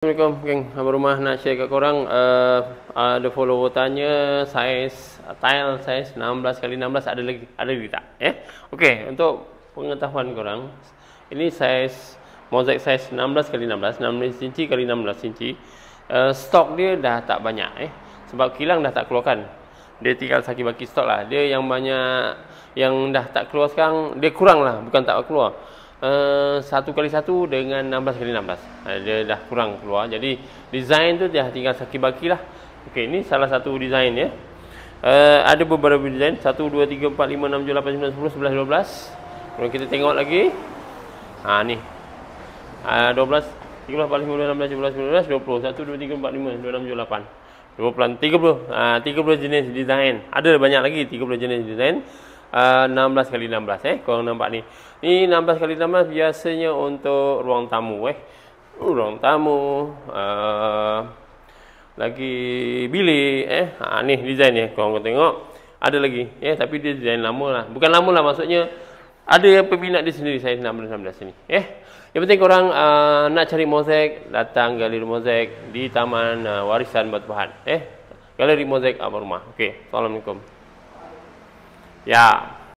Assalamualaikum geng, abang rumah nak share kat korang ada follower tanya saiz tile saiz 16x16 ada lagi tak? Okey, untuk pengetahuan korang, ini saiz mozaik saiz 16x16, 16 inci x 16 inci. Stok dia dah tak banyak sebab kilang dah tak keluarkan. Dia tinggal saki-baki stok lah. Dia yang banyak yang dah tak keluar sekarang, dia kurang lah, bukan tak keluar. 1x1 dengan 16x16 dia dah kurang keluar, jadi design tu dah tinggal saki-baki lah. Okey, ini salah satu design ya. Ada beberapa design 1, 2, 3, 4, 5, 6, 7, 8, 9, 10, 11, 12. Kalau kita tengok lagi ni 12, 13, 14, 15, 16, 17, 18, 20, 1, 2, 3, 4, 5, 26, 27, 28, 30 jenis design. Ada banyak lagi 30 jenis design. 16x16 korang nampak ni. Ni 16x16 biasanya untuk ruang tamu ruang tamu, lagi bilik ni design ni korang tengok. Ada lagi tapi dia design lama lah. Bukan lama lah, maksudnya ada yang peminat dia sendiri saiz 16x16 ni. Yang penting korang nak cari mozaik, datang galeri mozaik di Taman Warisan Batu Pahat. Galeri mozaik abang rumah. Okey, assalamualaikum. Ya.